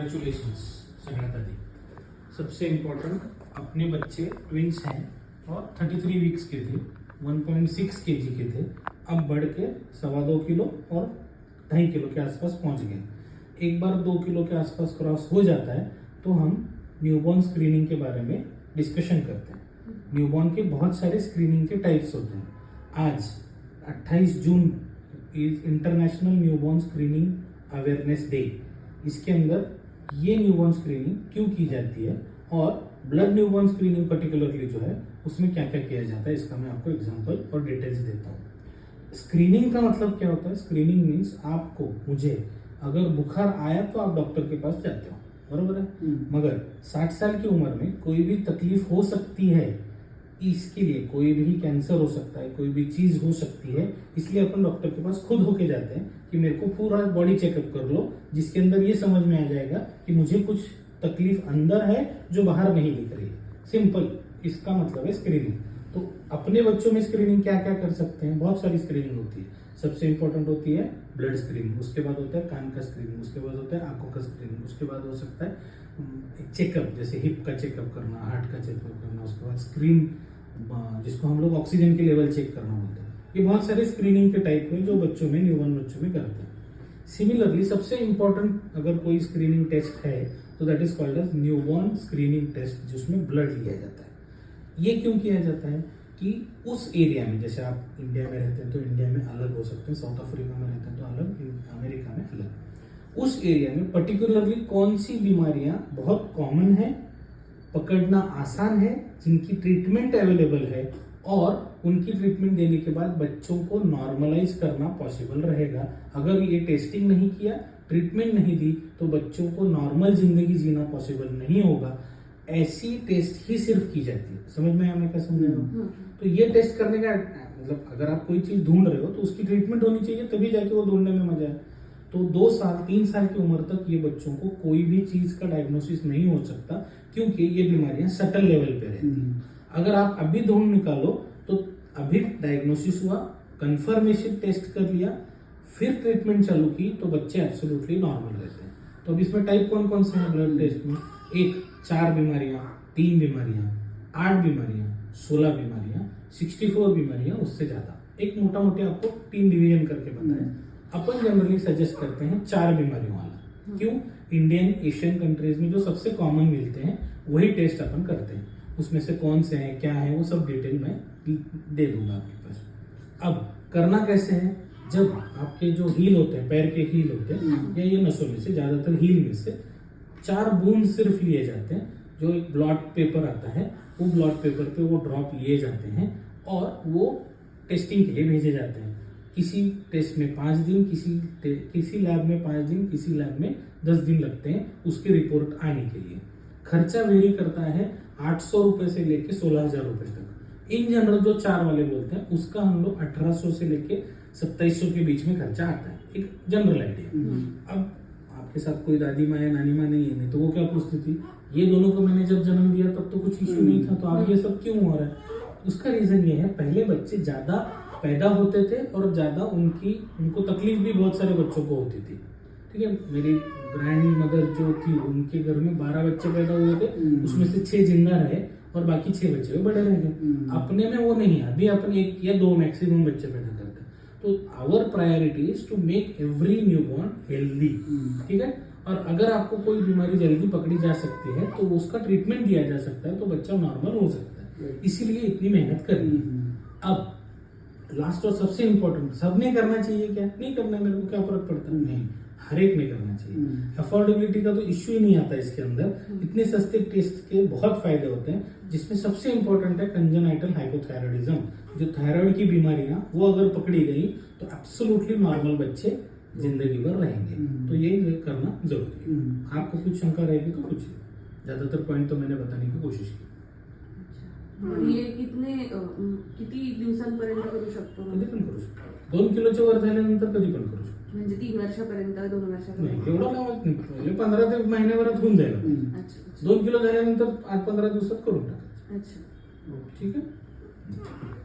कॉन्ग्रॅच्युलेशन्स सगळ्यात आधी। सबसे इम्पोर्टेंट, अपने बच्चे ट्विंस हैं और 33 वीक्स के थे, 1.6 kg के थे, अब बढ़ के 2.25 किलो और 2.5 किलो के आसपास पहुंच गए। एक बार 2 किलो के आसपास क्रॉस हो जाता है तो हम न्यूबॉर्न स्क्रीनिंग के बारे में डिस्कशन करते हैं। न्यूबॉर्न के बहुत सारे स्क्रीनिंग के टाइप्स होते हैं। आज 28 जून international newborn screening awareness day. इसके अंदर ये न्यूबॉर्न स्क्रीनिंग क्यों की जाती है और ब्लड न्यूबॉर्न स्क्रीनिंग पर्टिकुलरली जो है उसमें क्या क्या किया जाता है, इसका मैं आपको एग्जांपल और डिटेल्स देता हूँ। स्क्रीनिंग का मतलब क्या होता है? स्क्रीनिंग मीन्स आपको, मुझे अगर बुखार आया तो आप डॉक्टर के पास जाते हो, बरोबर है। मगर 60 साल की उम्र में कोई भी तकलीफ हो सकती है, इसके लिए कोई भी कैंसर हो सकता है, कोई भी चीज हो सकती है, इसलिए अपन डॉक्टर के पास खुद होके जाते हैं कि मेरे को पूरा बॉडी चेकअप कर लो, जिसके अंदर ये समझ में आ जाएगा कि मुझे कुछ तकलीफ अंदर है जो बाहर नहीं दिख रही है। सिंपल, इसका मतलब है स्क्रीनिंग। तो अपने बच्चों में स्क्रीनिंग क्या क्या कर सकते हैं? बहुत सारी स्क्रीनिंग होती है। सबसे इंपॉर्टेंट होती है ब्लड स्क्रीनिंग, उसके बाद होता है कान का स्क्रीनिंग, उसके बाद होता है आंखों का स्क्रीनिंग, उसके बाद हो सकता है चेकअप, जैसे हिप का चेकअप करना, हार्ट का चेकअप करना, उसके बाद स्क्रीन जिसको हम लोग ऑक्सीजन के लेवल चेक करना बोलते हैं। ये बहुत सारे स्क्रीनिंग के टाइप हैं जो बच्चों में, न्यूबॉर्न बच्चों में करते हैं। सिमिलरली सबसे इंपॉर्टेंट अगर कोई स्क्रीनिंग टेस्ट है तो that is called as newborn screening test, जिसमें ब्लड लिया जाता है। ये क्यों किया जाता है कि उस एरिया में, जैसे आप इंडिया में रहते हैं तो इंडिया में अलग हो सकते हैं, साउथ अफ्रीका में रहते हैं तो अलग, अमेरिका में अलग। उस एरिया में पर्टिकुलरली कौन सी बीमारियां बहुत कॉमन है, पकड़ना आसान है, जिनकी ट्रीटमेंट अवेलेबल है और उनकी ट्रीटमेंट देने के बाद बच्चों को नॉर्मलाइज करना पॉसिबल रहेगा। अगर ये टेस्टिंग नहीं किया, ट्रीटमेंट नहीं दी, तो बच्चों को नॉर्मल जिंदगी जीना पॉसिबल नहीं होगा। ऐसी टेस्ट ही सिर्फ की जाती है। समझ में आया मैं क्या समझ रहा हूँ? तो ये टेस्ट करने का मतलब, अगर आप कोई चीज ढूंढ रहे हो तो उसकी ट्रीटमेंट होनी चाहिए, तभी जाके वो ढूंढने में मजा है। तो 2 साल 3 साल की उम्र तक ये बच्चों को कोई भी चीज का डायग्नोसिस नहीं हो सकता, क्योंकि ये बीमारियां सटल लेवल पे रहती हैं। अगर आप अभी ढूंढ निकालो तो अभी डायग्नोसिस हुआ, कंफर्मेशन टेस्ट कर लिया, फिर ट्रीटमेंट चालू की, तो बच्चे एब्सोल्युटली नॉर्मल रहते हैं। तो अब इसमें टाइप कौन कौन से हैं ब्लड टेस्ट में? 1 4 बीमारियां, 3 बीमारियां, 8 बीमारियां, 16 बीमारियां, 64 बीमारियां, उससे ज्यादा। एक मोटा मोटे आपको 3 डिवीजन करके बताया। अपन जनरली सजेस्ट करते हैं 4 बीमारियों वाला। क्यों? इंडियन एशियन कंट्रीज में जो सबसे कॉमन मिलते हैं वही टेस्ट अपन करते हैं। उसमें से कौन से हैं, क्या है, वो सब डिटेल में दे दूंगा आपके पास। अब करना कैसे है? जब आपके जो हील होते हैं, पैर के हील होते हैं, या ये नसों में से, ज्यादातर हील में से 4 बूंद सिर्फ लिए जाते हैं। जो एक ब्लॉट पेपर आता है, वो ब्लॉट पेपर पे वो ड्रॉप लिए जाते हैं और वो टेस्टिंग के लिए भेजे जाते हैं। किसी टेस्ट में 5 दिन, किसी लैब में 5 दिन, किसी लैब में 10 दिन लगते हैं उसकी रिपोर्ट आने के लिए। खर्चा वेरी करता है 800 रुपए से लेके 16,000 रुपए तक। इन जनरल जो 4 वाले बोलते हैं उसका हम लोग 1800 से लेके 2700 के बीच में खर्चा आता है, एक जनरल आइडिया। अब आपके साथ कोई दादी माँ या नानी माँ नहीं है, नहीं तो वो क्या पूछती थी, ये दोनों को मैंने जब जन्म दिया तब तो कुछ इश्यू नहीं था, तो अब ये सब क्यों हो रहा है? उसका रीजन ये है, पहले बच्चे ज्यादा पैदा होते थे और ज्यादा उनको तकलीफ भी बहुत सारे बच्चों को होती थी। ठीक है, मेरी ग्रैंड मदर जो थी उनके घर में 12 बच्चे पैदा हुए थे, उसमें से 6 जिंदा रहे और बाकी 6 बच्चे बड़े रह गए। अपने में वो नहीं है, अभी अपन 1 या 2 मैक्सिमम बच्चे पैदा करते हैं। तो our priority is to make every newborn healthy. ठीक है, और अगर आपको कोई बीमारी जल्दी पकड़ी जा सकती है तो उसका ट्रीटमेंट दिया जा सकता है, तो बच्चा नॉर्मल हो सकता है। इसीलिए इतनी मेहनत करनी है। अब लास्ट और सबसे इंपॉर्टेंट, सबने करना चाहिए क्या? नहीं करना, मेरे को क्या फर्क पड़ता है? नहीं, हर एक ने करना चाहिए। अफोर्डेबिलिटी का तो इश्यू ही नहीं आता इसके अंदर। इतने सस्ते टेस्ट के बहुत फायदे होते हैं, जिसमें सबसे इंपॉर्टेंट है कंजेनाइटल हाइपोथायराइडिज्म। जो थायराइड की बीमारियां, वो अगर पकड़ी गई तो एब्सोल्युटली नॉर्मल बच्चे जिंदगी भर रहेंगे। तो ये करना जरूरी है। आपको कुछ शंका रहेगी तो पूछिए, ज्यादातर पॉइंट तो मैंने बताने की कोशिश की। हे किती दिवसांपर्यंत करू शकतो? कधी पण करू शकतो। 2 किलोच्या वर झाल्यानंतर कधी पण करू शकतो। म्हणजे 3 वर्षापर्यंत, 2 वर्षापर्यंत? नाही, एवढं लावत नाही, पहिले 15 ते महिन्याभरात होऊन जाईल। अच्छा, 2 किलो झाल्यानंतर 8-15 दिवसात करून टाकायचं। अच्छा. ठीक आहे.